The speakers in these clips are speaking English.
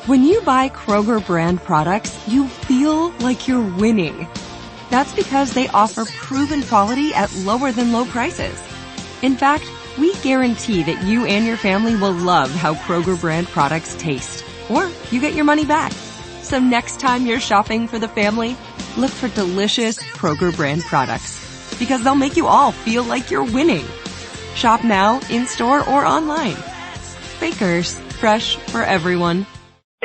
When you buy Kroger brand products, you feel like you're winning. That's because they offer proven quality at lower than low prices. In fact, we guarantee that you and your family will love how Kroger brand products taste, or you get your money back. So next time you're shopping for the family, look for delicious Kroger brand products, because they'll make you all feel like you're winning. Shop now, in-store, or online. Bakers, fresh for everyone.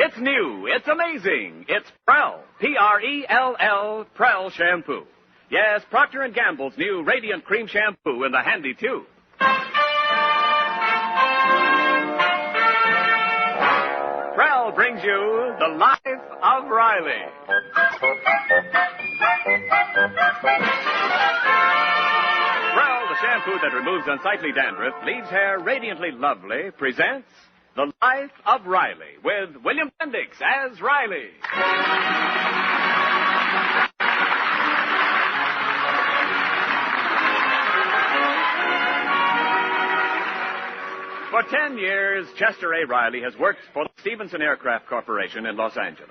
It's new. It's amazing. It's Prell. P-R-E-L-L, Prell Shampoo. Yes, Procter & Gamble's new Radiant Cream Shampoo in the handy tube. Prell brings you The Life of Riley. Prell, the shampoo that removes unsightly dandruff, leaves hair radiantly lovely, presents The Life of Riley with William Bendix as Riley. For 10 years, Chester A. Riley has worked for the Stevenson Aircraft Corporation in Los Angeles.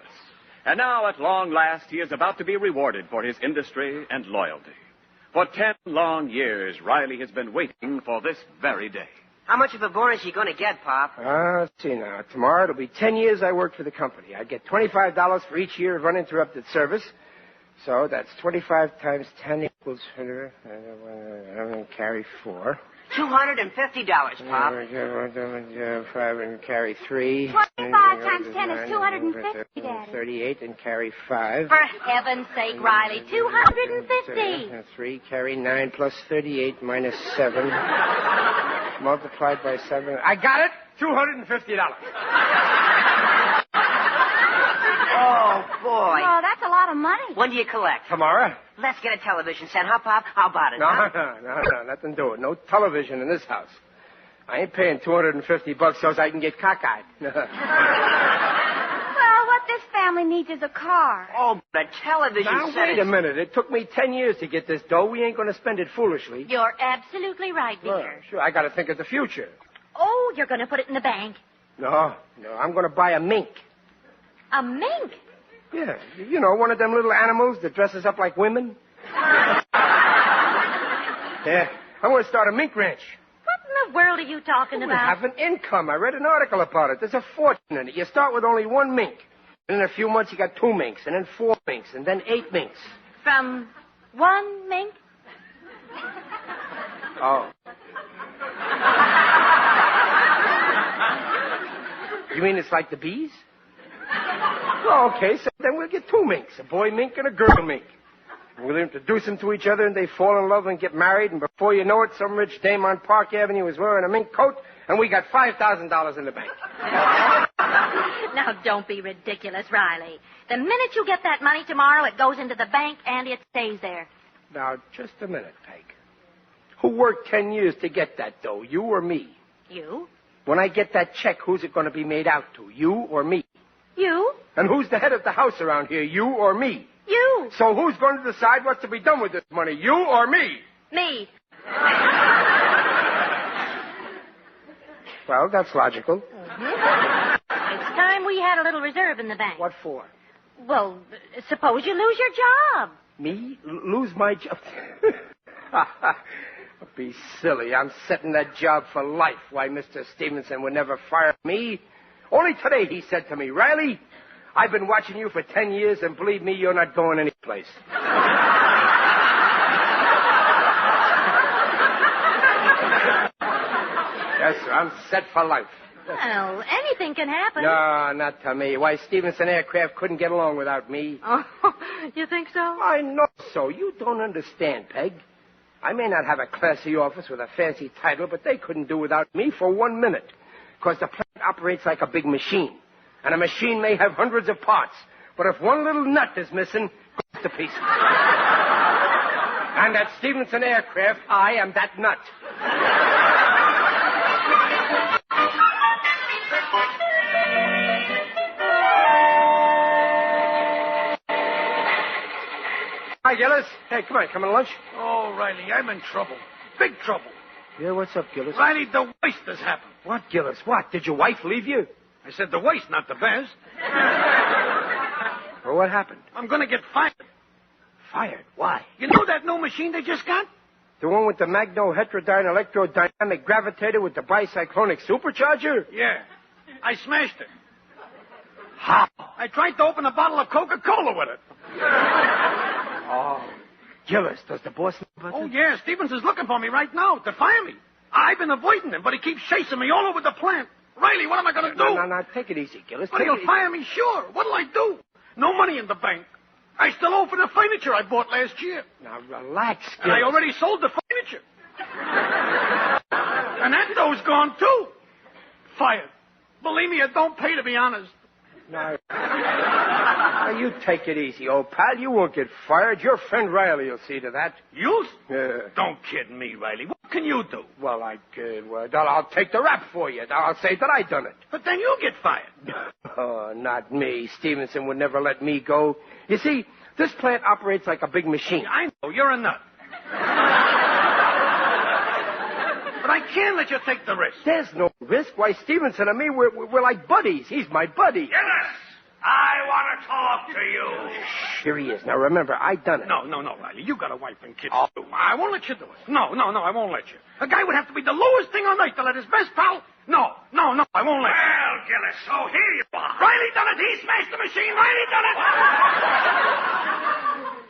And now, at long last, he is about to be rewarded for his industry and loyalty. For 10 long years, Riley has been waiting for this very day. How much of a bonus you going to get, Pop? Let's see now. Tomorrow it'll be 10 years I worked for the company. I'd get $25 for each year of uninterrupted service. So that's 25 times 10 equals... I'm going to carry 4. $250, Pop. 5 and carry 3. 25 times 10 is 250, Daddy. 38 and carry 5. For heaven's sake, Riley, 250. 3, carry 9 plus 38 minus 7. Multiplied by 7. I got it! $250. Oh, boy. Oh, that's a lot of money. When do you collect? Tomorrow? Let's get a television set, huh, Pop? How about it, huh? No, nothing to it. No television in this house. I ain't paying $250 so I can get cockeyed. Well, what this family needs is a car. Oh, the television Now, set wait a minute. It took me 10 years to get this dough. We ain't going to spend it foolishly. You're absolutely right, dear. Sure, I got to think of the future. Oh, you're going to put it in the bank. No, I'm going to buy a mink. A mink? Yeah, you know, one of them little animals that dresses up like women. Yeah, I'm going to start a mink ranch. What in the world are you talking We about? have an income. I read an article about it. There's a fortune in it. You start with only 1 mink. And in a few months, you got 2 minks, and then 4 minks, and then 8 minks. From 1 mink? Oh. You mean it's like the bees? Well, okay, so then we'll get 2 minks, a boy mink and a girl mink. We'll introduce them to each other, and they fall in love and get married, and before you know it, some rich dame on Park Avenue is wearing a mink coat, and we got $5,000 in the bank. Now, don't be ridiculous, Riley. The minute you get that money tomorrow, it goes into the bank, and it stays there. Now, just a minute, Peg. Who worked 10 years to get that dough, you or me? You? When I get that check, who's it going to be made out to, you or me? You? And who's the head of the house around here, you or me? You. So who's going to decide what's to be done with this money, you or me? Me. Well, that's logical. Mm-hmm. It's time we had a little reserve in the bank. What for? Well, suppose you lose your job. Me? Lose my job? Be silly. I'm setting that job for life. Why, Mr. Stevenson would never fire me. Only today he said to me, Riley, I've been watching you for 10 years, and believe me, you're not going anyplace. Yes, sir, I'm set for life. Well, anything can happen. No, not to me. Why, Stevenson Aircraft couldn't get along without me. Oh, you think so? I know so. You don't understand, Peg. I may not have a classy office with a fancy title, but they couldn't do without me for 1 minute. Because the plant operates like a big machine. And a machine may have hundreds of parts. But if one little nut is missing, it goes to pieces. And at Stevenson Aircraft, I am that nut. Hi, Gillis. Hey, come on, come on lunch. Oh, Riley, I'm in trouble. Big trouble. Yeah, what's up, Gillis? Riley, the worst has happened. What, Gillis? What? Did your wife leave you? I said the worst, not the best. Well, what happened? I'm going to get fired. Fired? Why? You know that new machine they just got? The one with the magno-heterodyne electrodynamic gravitator with the bicyclonic supercharger? Yeah. I smashed it. How? I tried to open a bottle of Coca-Cola with it. Oh. Gillis, does the boss know about Oh, this? yeah. Stevens is looking for me right now to fire me. I've been avoiding him, but he keeps chasing me all over the plant. Riley, what am I going to do? No, take it easy, Gillis. But he'll fire me, sure. What'll I do? No money in the bank. I still owe for the furniture I bought last year. Now, relax, Gillis. And I already sold the furniture. And that dough's gone, too. Fired. Believe me, it don't pay, to be honest. Now, you take it easy, old pal. You won't get fired. Your friend Riley will see to that. You? Yeah. Don't kid me, Riley. What can you do? Well, I'll take the rap for you. I'll say that I done it. But then you get fired. Oh, not me. Stevenson would never let me go. You see, this plant operates like a big machine. I know. You're a nut. But I can't let you take the risk. There's no risk. Why, Stevenson and me, we're like buddies. He's my buddy. Yes! I want to talk to you. Here he is. Now, remember, I done it. No, Riley. You got a wife and kids, too. I won't let you do it. No, I won't let you. A guy would have to be the lowest thing on earth to let his best pal... No, I won't let you. Well, Gillis, so here you are. Riley done it. He smashed the machine. Riley done it.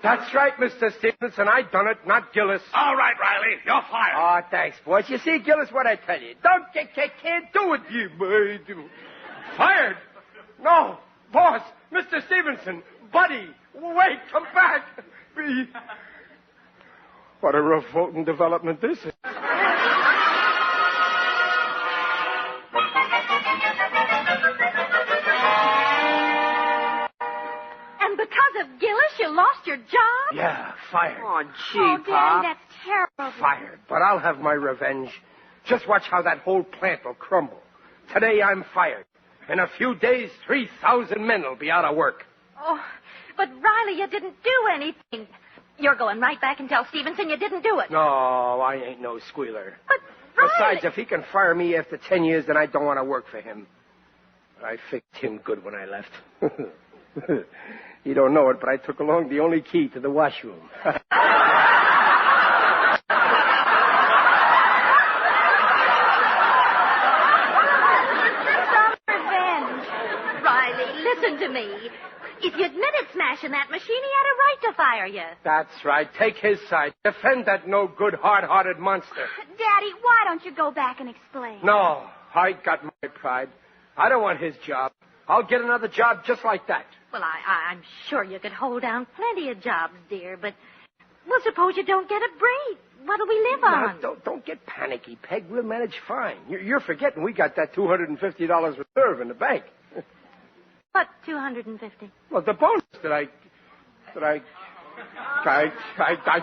That's right, Mr. Stevenson. I done it, not Gillis. All right, Riley. You're fired. Oh, thanks, boys. You see, Gillis, what I tell you. Can't do it, you boy. Fired? No. Boss, Mr. Stevenson, buddy, wait, come back. What a revolting development this is. And because of Gillis, you lost your job? Yeah, fired. Oh, gee, Oh, Pop. Daddy, that's terrible. Fired. But I'll have my revenge. Just watch how that whole plant will crumble. Today I'm fired. In a few days, 3,000 men will be out of work. Oh, but Riley, you didn't do anything. You're going right back and tell Stevenson you didn't do it. No, I ain't no squealer. But Riley... Besides, if he can fire me after 10 years, then I don't want to work for him. I fixed him good when I left. You don't know it, but I took along the only key to the washroom. Listen to me. If you admitted smashing that machine, he had a right to fire you. That's right. Take his side. Defend that no-good, hard-hearted monster. Daddy, why don't you go back and explain? No, I got my pride. I don't want his job. I'll get another job just like that. Well, I'm sure you could hold down plenty of jobs, dear, but... Well, suppose you don't get a break. What'll we live on? Now, don't get panicky, Peg. We'll manage fine. You're forgetting we got that $250 reserve in the bank. What, 250? Well, the bonus that I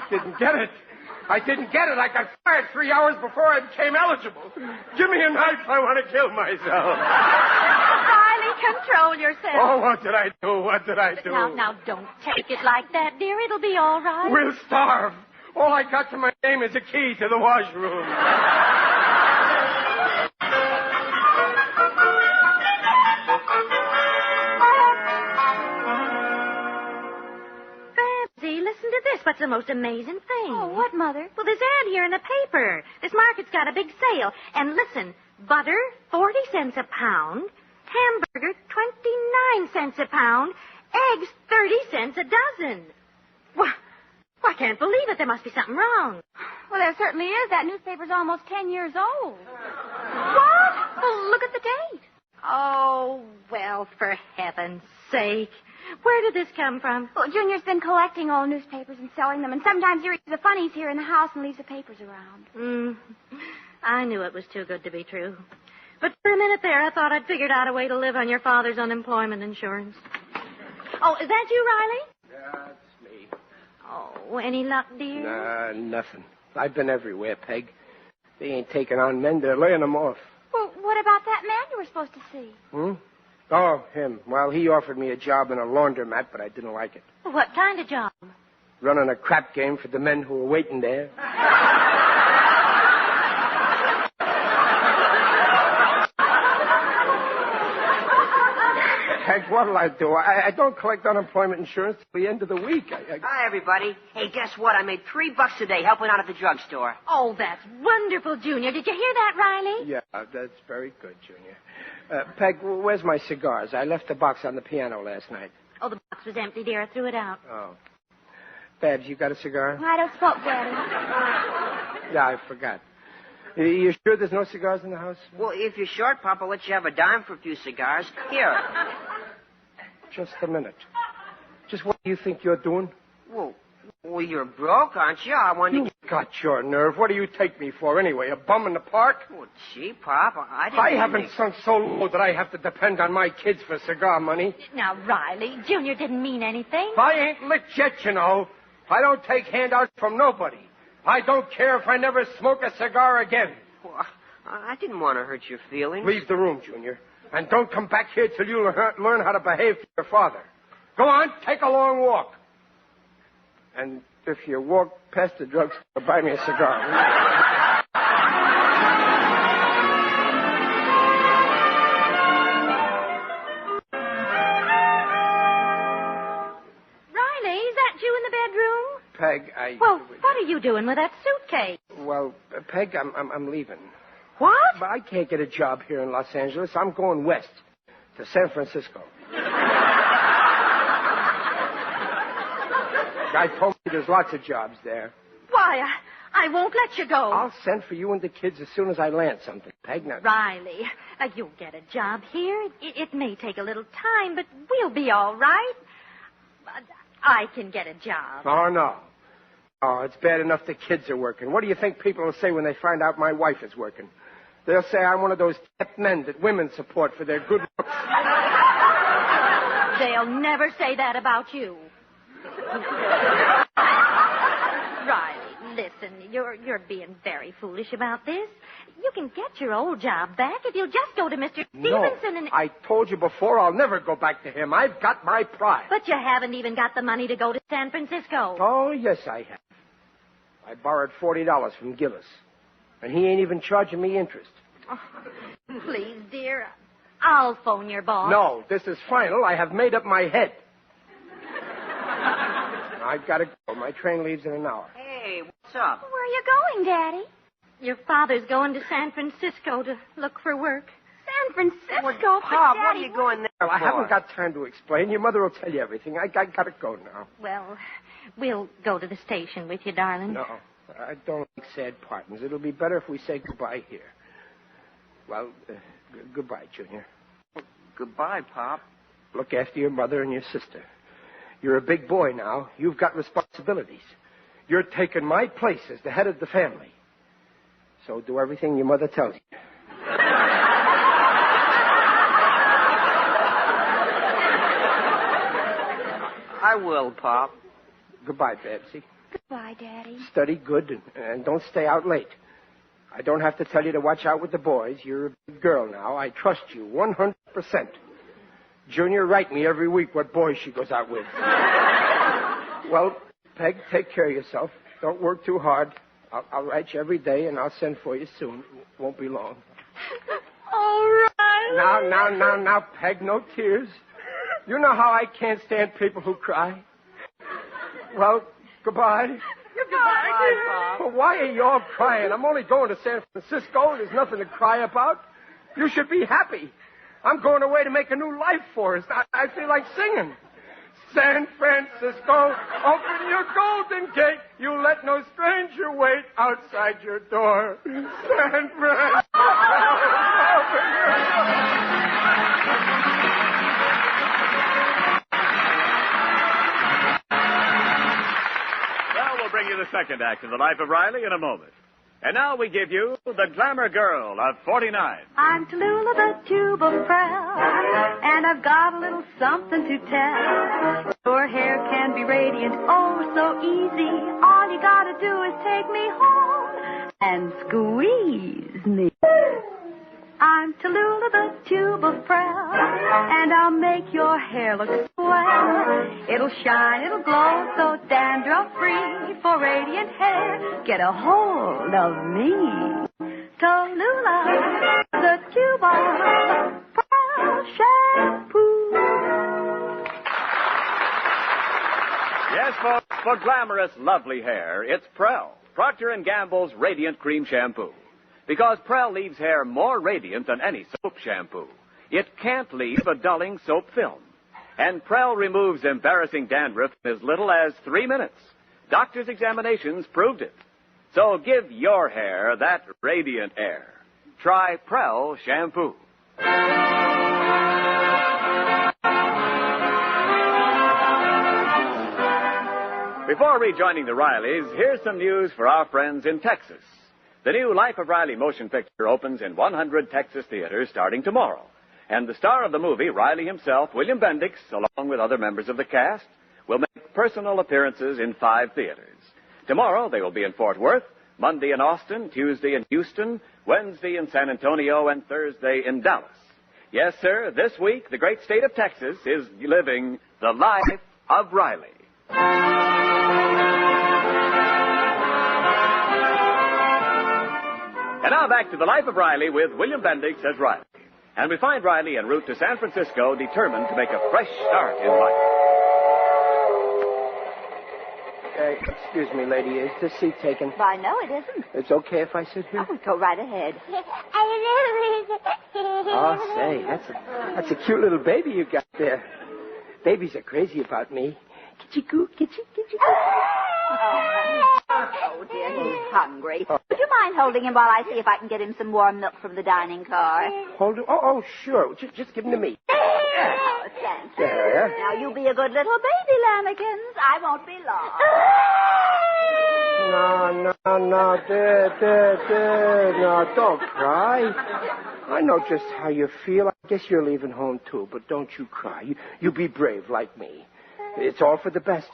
didn't get it. I didn't get it. I got fired 3 hours before I became eligible. Give me a knife. I want to kill myself. Riley, control yourself. Oh, what did I do? Now, don't take it like that, dear. It'll be all right. We'll starve. All I got to my name is a key to the washroom. Listen to this. What's the most amazing thing? Oh, what, Mother? Well, this ad here in the paper. This market's got a big sale. And listen, butter, 40 cents a pound. Hamburger, 29 cents a pound. Eggs, 30 cents a dozen. Well, I can't believe it. There must be something wrong. Well, there certainly is. That newspaper's almost 10 years old. What? Well, look at the date. Oh, well, for heaven's sake. Where did this come from? Well, Junior's been collecting old newspapers and selling them, and sometimes he reads the funnies here in the house and leaves the papers around. I knew it was too good to be true. But for a minute there, I thought I'd figured out a way to live on your father's unemployment insurance. Oh, is that you, Riley? Yeah, it's me. Oh, any luck, dear? Nah, nothing. I've been everywhere, Peg. They ain't taking on men. They're laying them off. Well, what about that man you were supposed to see? Oh, him. Well, he offered me a job in a laundromat, but I didn't like it. What kind of job? Running a crap game for the men who were waiting there. What'll I do? I don't collect unemployment insurance till the end of the week. Hi, everybody. Hey, guess what? I made $3 a day helping out at the drugstore. Oh, that's wonderful, Junior. Did you hear that, Riley? Yeah, that's very good, Junior. Peg, where's my cigars? I left the box on the piano last night. Oh, the box was empty, dear. I threw it out. Oh. Babs, you got a cigar? I don't smoke, Daddy. Yeah, I forgot. You sure there's no cigars in the house? Well, if you're short, Pop, I'll let you have a dime for a few cigars. Here. Just a minute. Just what do you think you're doing? Well, you're broke, aren't you? I wanted You got your nerve. What do you take me for anyway? A bum in the park? Well, gee, Pop, I didn't... I haven't sunk so low that I have to depend on my kids for cigar money. Now, Riley, Junior didn't mean anything. I ain't licked yet, you know. I don't take handouts from nobody. I don't care if I never smoke a cigar again. Well, I didn't want to hurt your feelings. Leave the room, Junior. And don't come back here till you learn how to behave to your father. Go on, take a long walk. And if you walk past the drugstore, buy me a cigar. Riley, is that you in the bedroom? Peg, Well, what are you doing with that suitcase? Well, Peg, I'm leaving. What? But I can't get a job here in Los Angeles. I'm going west to San Francisco. Guy told me there's lots of jobs there. Why, I won't let you go. I'll send for you and the kids as soon as I land something, Peg. Now, Riley, you'll get a job here. It may take a little time, but we'll be all right. I can get a job. Oh, no. Oh, it's bad enough the kids are working. What do you think people will say when they find out my wife is working? They'll say I'm one of those kept men that women support for their good looks. They'll never say that about you. Riley, listen, you're being very foolish about this. You can get your old job back if you'll just go to Mr. Stevenson and... I told you before I'll never go back to him. I've got my pride. But you haven't even got the money to go to San Francisco. Oh, yes, I have. I borrowed $40 from Gillis, and he ain't even charging me interest. Oh, please, dear, I'll phone your boss. No, this is final. I have made up my head. I've got to go. My train leaves in an hour. Hey, what's up? Where are you going, Daddy? Your father's going to San Francisco to look for work. San Francisco? Well, Pop, what are you going there Well, I for? haven't got time to explain. Your mother will tell you everything. I got to go now. Well, we'll go to the station with you, darling. No, I don't like sad partings. It'll be better if we say goodbye here. Well, goodbye, Junior. Goodbye, Pop. Look after your mother and your sister. You're a big boy now. You've got responsibilities. You're taking my place as the head of the family. So do everything your mother tells you. I will, Pop. Goodbye, Babsy. Goodbye, Daddy. Study good and don't stay out late. I don't have to tell you to watch out with the boys. You're a big girl now. I trust you 100%. Junior, write me every week what boys she goes out with. Well, Peg, take care of yourself. Don't work too hard. I'll write you every day, and I'll send for you soon. Won't be long. All right. Now, Peg, no tears. You know how I can't stand people who cry. Well, goodbye. Goodbye, Pop. Well, why are you all crying? I'm only going to San Francisco. There's nothing to cry about. You should be happy. I'm going away to make a new life for us. I feel like singing. San Francisco, open your golden gate. You let no stranger wait outside your door. San Francisco, open your door. Well, we'll bring you the second act of the life of Riley in a moment. And now we give you the glamour girl of 49. I'm Tallulah, the tuba frell, and I've got a little something to tell. Your hair can be radiant, oh so easy. All you gotta do is take me home and squeeze me. I'm Tallulah, the tuba frell, and I'll make your hair look swell. It'll shine, it'll glow, so dandruff-free. For radiant hair, get a hold of me. Tallulah, the tuba frell shampoo. Yes, folks, for glamorous, lovely hair, it's Prell, Procter & Gamble's Radiant Cream Shampoo. Because Prell leaves hair more radiant than any soap shampoo. It can't leave a dulling soap film. And Prell removes embarrassing dandruff in as little as 3 minutes. Doctors' examinations proved it. So give your hair that radiant air. Try Prell Shampoo. Before rejoining the Rileys, here's some news for our friends in Texas. The new Life of Riley motion picture opens in 100 Texas theaters starting tomorrow. And the star of the movie, Riley himself, William Bendix, along with other members of the cast, will make personal appearances in 5 theaters. Tomorrow, they will be in Fort Worth, Monday in Austin, Tuesday in Houston, Wednesday in San Antonio, and Thursday in Dallas. Yes, sir, this week, the great state of Texas is living the Life of Riley. And now back to the Life of Riley with William Bendix as Riley. And we find Riley en route to San Francisco, determined to make a fresh start in life. Excuse me, lady. Is this seat taken? Why, no, it isn't. It's okay if I sit here? Oh, go right ahead. Oh, say, that's a cute little baby you got there. Babies are crazy about me. Kitchy-coo, kitchy-coo. Oh, dear, he's hungry. Would you mind holding him while I see if I can get him some warm milk from the dining car? Hold him? Oh, sure. Just give him to me. Oh, thanks. There. Now, you be a good little baby, Lambikins. I won't be long. No, there. No, don't cry. I know just how you feel. I guess you're leaving home, too, but don't you cry. You be brave like me. It's all for the best.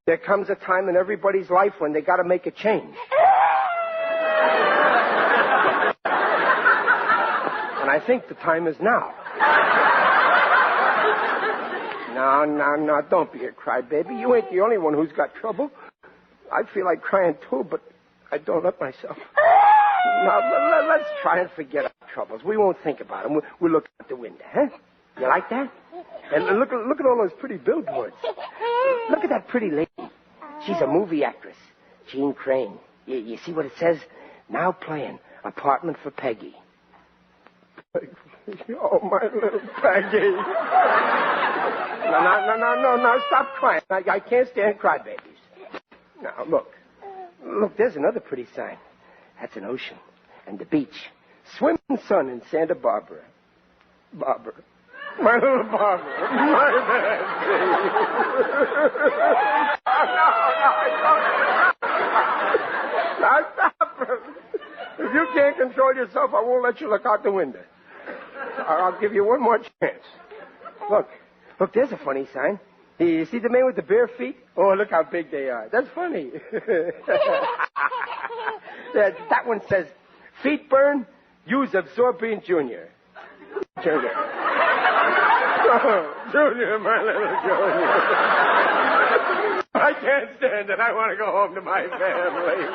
There comes a time in everybody's life when they got to make a change. And I think the time is now. No, don't be a crybaby. You ain't the only one who's got trouble. I feel like crying, too, but I don't let myself. Now, let's try and forget our troubles. We won't think about them. We'll look out the window, huh? You like that? And look at all those pretty billboards. Look at that pretty lady. She's a movie actress, Jean Crane. You see what it says? Now playing Apartment for Peggy. Oh, my little Peggy. No, stop crying. I can't stand crybabies. Now, look, there's another pretty sign. That's an ocean and the beach. Swimming sun in Santa Barbara. Barbara. My little Barbara. My no. Now, stop. If you can't control yourself, I won't let you look out the window. I'll give you one more chance. Look, there's a funny sign. You see the man with the bare feet? Oh, look how big they are. That's funny. That one says, feet burn, use Absorbine Junior. Junior. Oh, Junior, my little Junior. I can't stand it. I want to go home to my family.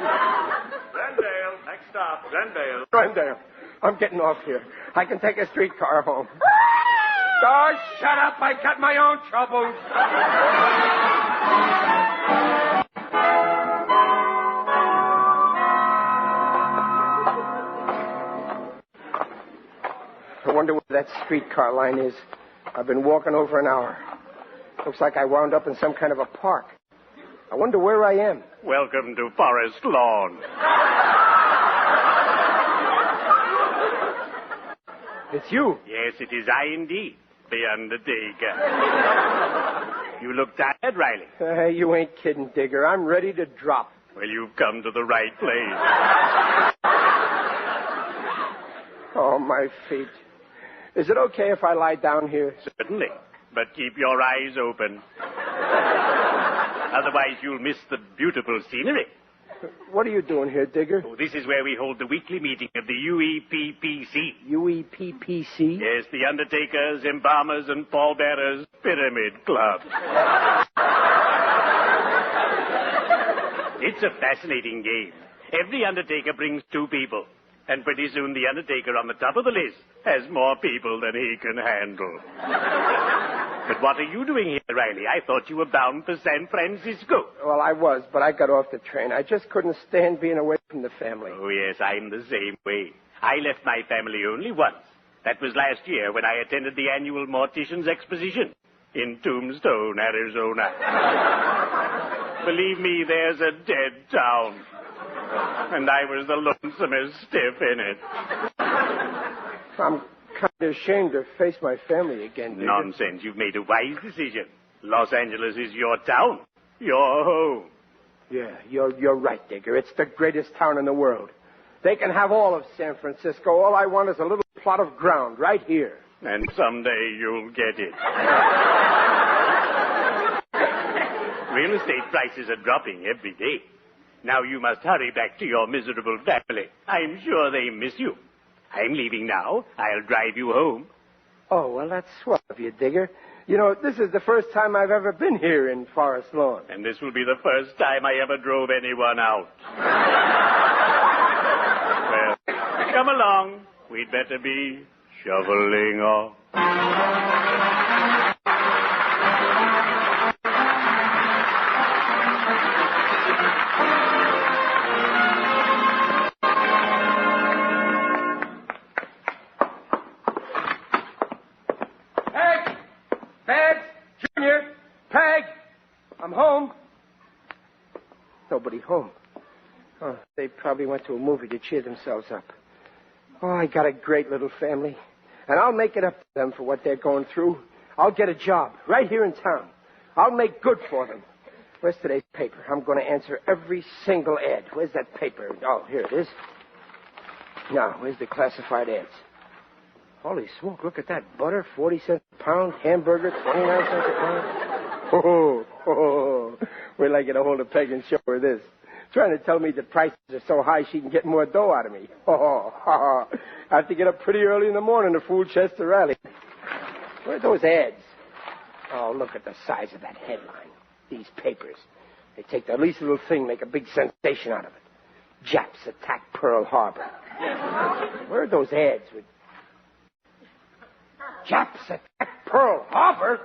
Glendale, next stop, Glendale. Glendale. I'm getting off here. I can take a streetcar home. Oh, shut up. I got my own troubles. I wonder where that streetcar line is. I've been walking over an hour. Looks like I wound up in some kind of a park. I wonder where I am. Welcome to Forest Lawn. It's you. Yes, it is I indeed, the Undertaker. You look tired, Riley. You ain't kidding, Digger. I'm ready to drop. Well, you've come to the right place. Oh, my feet. Is it okay if I lie down here? Certainly, but keep your eyes open. Otherwise, you'll miss the beautiful scenery. What are you doing here, Digger? Oh, this is where we hold the weekly meeting of the UEPPC. UEPPC? Yes, the Undertakers, Embalmers, and Pallbearers Pyramid Club. It's a fascinating game. Every Undertaker brings 2 people. And pretty soon the Undertaker on the top of the list has more people than he can handle. But what are you doing here, Riley? I thought you were bound for San Francisco. Well, I was, but I got off the train. I just couldn't stand being away from the family. Oh, yes, I'm the same way. I left my family only once. That was last year when I attended the annual Mortician's Exposition in Tombstone, Arizona. Believe me, there's a dead town. And I was the lonesomest stiff in it. I'm kind of ashamed to face my family again, Digger. Nonsense. You've made a wise decision. Los Angeles is your town. Your home. Yeah, you're right, Digger. It's the greatest town in the world. They can have all of San Francisco. All I want is a little plot of ground right here. And someday you'll get it. Real estate prices are dropping every day. Now you must hurry back to your miserable family. I'm sure they miss you. I'm leaving now. I'll drive you home. Oh, well, that's swell of you, Digger. You know, this is the first time I've ever been here in Forest Lawn. And this will be the first time I ever drove anyone out. Well, come along. We'd better be shoveling off. I'm home. Nobody home. Oh, they probably went to a movie to cheer themselves up. Oh, I got a great little family. And I'll make it up to them for what they're going through. I'll get a job right here in town. I'll make good for them. Where's today's paper? I'm going to answer every single ad. Where's that paper? Oh, here it is. Now, where's the classified ads? Holy smoke, look at that. Butter, 40 cents a pound. Hamburger, 29 cents a pound. Oh. Wait till I get a hold of Peg and show her this. Trying to tell me that prices are so high she can get more dough out of me. I have to get up pretty early in the morning to fool Chester Riley. Where are those ads? Oh, look at the size of that headline. These papers. They take the least little thing, make a big sensation out of it. Japs attack Pearl Harbor. Where are those ads with... Japs attack Pearl Harbor?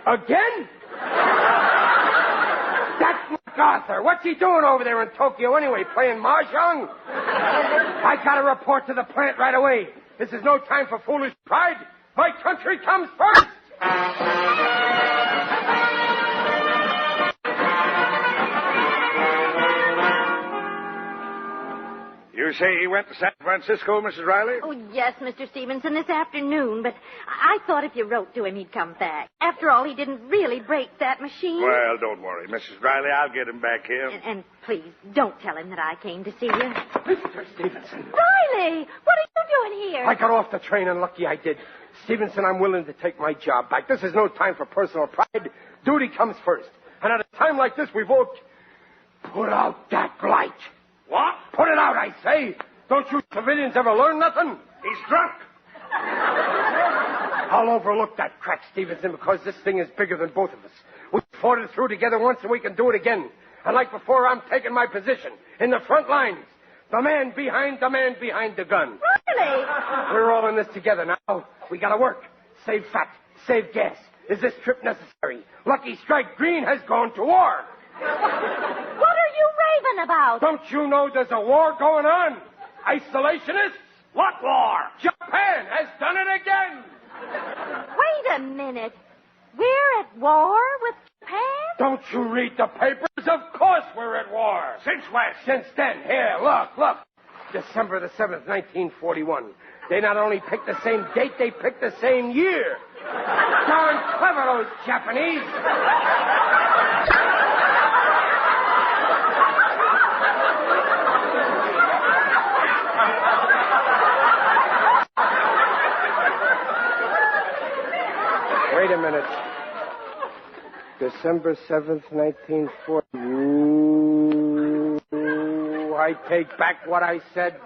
Again? That's MacArthur. What's he doing over there in Tokyo anyway? Playing mahjong? I gotta report to the plant right away. This is no time for foolish pride. My country comes first. You say he went to San Francisco, Mrs. Riley? Oh, yes, Mr. Stevenson, this afternoon, but I thought if you wrote to him, he'd come back. After all, he didn't really break that machine. Well, don't worry, Mrs. Riley. I'll get him back here. And please, don't tell him that I came to see you. Mr. Stevenson. Riley, what are you doing here? I got off the train, and lucky I did. Stevenson, I'm willing to take my job back. This is no time for personal pride. Duty comes first. And at a time like this, we've all... Put out that light. What? Put it out, I say. Don't you civilians ever learn nothing? He's drunk. I'll overlook that crack, Stevenson, because this thing is bigger than both of us. We fought it through together once, and we can do it again. And like before, I'm taking my position in the front lines. The man behind the gun. Really? We're all in this together now. We gotta work. Save fat. Save gas. Is this trip necessary? Lucky Strike Green has gone to war. What are you raving about? Don't you know there's a war going on? Isolationists? What war? Japan has done it again. Wait a minute. We're at war with Japan? Don't you read the papers? Of course we're at war. Since when? Since then. Here, look. December the 7th, 1941. They not only picked the same date, they picked the same year. Darn clever, those Japanese. Wait a minute. December 7th, 1940. Ooh, I take back what I said.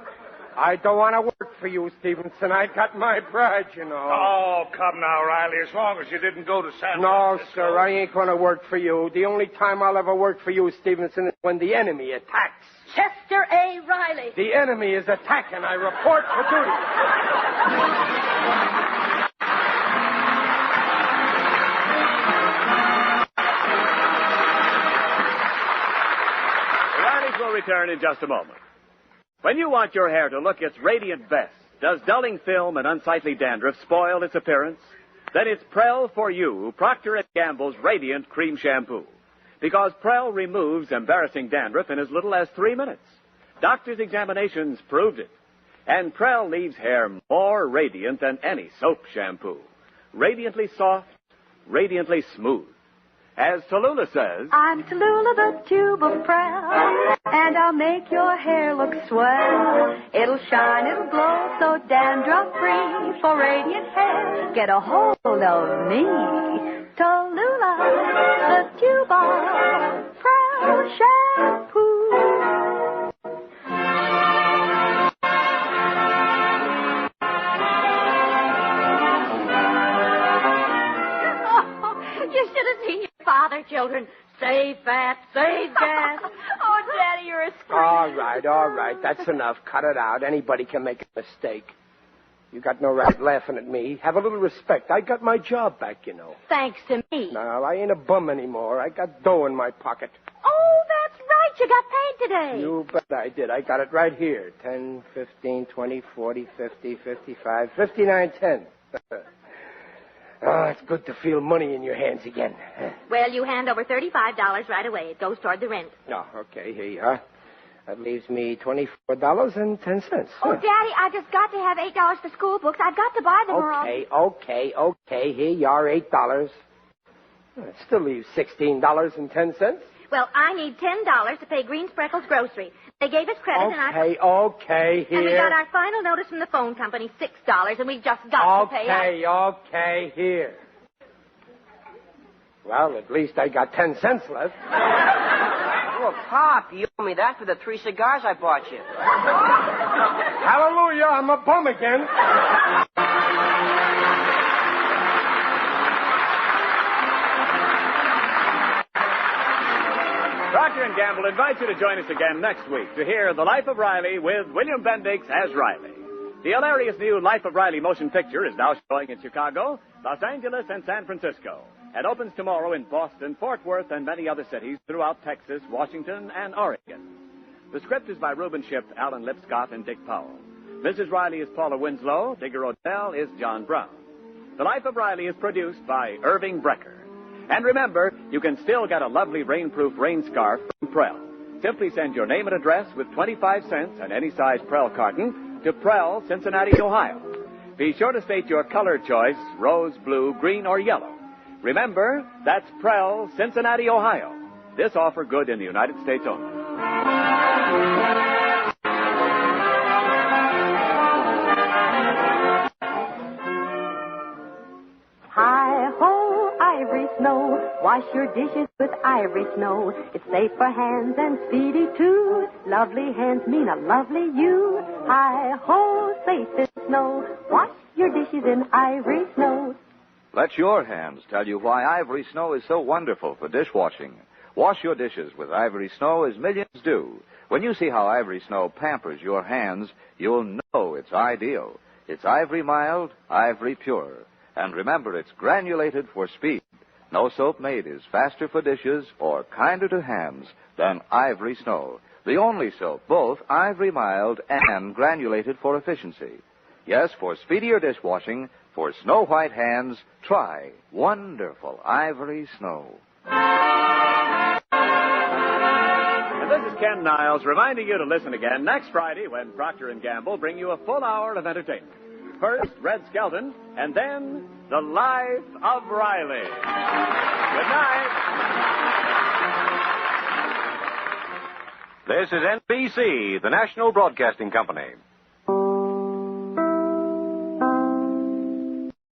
I don't want to work for you, Stevenson. I got my pride, you know. Oh, come now, Riley. As long as you didn't go to San No, Francisco. sir, I ain't going to work for you. The only time I'll ever work for you, Stevenson, is when the enemy attacks. Chester A. Riley. The enemy is attacking. I report for duty. return in just a moment. When you want your hair to look its radiant best, does dulling film and unsightly dandruff spoil its appearance? Then it's Prel for You, Procter & Gamble's Radiant Cream Shampoo. Because Prel removes embarrassing dandruff in as little as 3 minutes. Doctors' examinations proved it. And Prel leaves hair more radiant than any soap shampoo. Radiantly soft, radiantly smooth. As Tallulah says, I'm Tallulah, the tube of Prel, and I'll make your hair look swell. It'll shine, it'll glow, so dandruff-free. For radiant hair, get a hold of me. Tallulah, the tube of Prel shampoo. You should have seen your father, children. Save fat, save gas. Oh, Daddy, you're a scream. All right. That's enough. Cut it out. Anybody can make a mistake. You got no right laughing at me. Have a little respect. I got my job back, you know. Thanks to me. No, I ain't a bum anymore. I got dough in my pocket. Oh, that's right. You got paid today. You bet I did. I got it right here. 10, 15, 20, 40, 50, 55, 59 cents. Oh, it's good to feel money in your hands again. Well, you hand over $35 right away. It goes toward the rent. Oh, okay. Here you are. That leaves me $24.10. Oh, Daddy, I just got to have $8 for school books. I've got to buy them or else. Okay. Here you are, $8. That still leaves $16.10. Well, I need $10 to pay Green Spreckles Grocery. They gave us credit and I... Okay, here. And we got our final notice from the phone company, $6, and we've just got to pay. Okay, here. Well, at least I got 10 cents left. Oh, Pop, you owe me that for the 3 cigars I bought you. Hallelujah, I'm a bum again. Procter & Gamble invites you to join us again next week to hear The Life of Riley with William Bendix as Riley. The hilarious new Life of Riley motion picture is now showing in Chicago, Los Angeles, and San Francisco, and opens tomorrow in Boston, Fort Worth, and many other cities throughout Texas, Washington, and Oregon. The script is by Reuben Shipp, Alan Lipscott, and Dick Powell. Mrs. Riley is Paula Winslow. Digger Odell is John Brown. The Life of Riley is produced by Irving Brecker. And remember, you can still get a lovely rainproof rain scarf from Prel. Simply send your name and address with 25 cents and any size Prel carton to Prel, Cincinnati, Ohio. Be sure to state your color choice, rose, blue, green, or yellow. Remember, that's Prel, Cincinnati, Ohio. This offer good in the United States only. Hi-ho, ivory snow. Wash your dishes with ivory snow. It's safe for hands and speedy, too. Lovely hands mean a lovely you. Hi-ho, safe in snow. Wash your dishes in ivory snow. Let your hands tell you why Ivory Snow is so wonderful for dishwashing. Wash your dishes with Ivory Snow as millions do. When you see how Ivory Snow pampers your hands, you'll know it's ideal. It's ivory mild, ivory pure. And remember, it's granulated for speed. No soap made is faster for dishes or kinder to hands than Ivory Snow. The only soap, both ivory mild and granulated for efficiency. Yes, for speedier dishwashing, for snow-white hands, try wonderful Ivory Snow. And this is Ken Niles reminding you to listen again next Friday when Procter & Gamble bring you a full hour of entertainment. First, Red Skelton, and then The Life of Riley. Good night. This is NBC, the National Broadcasting Company.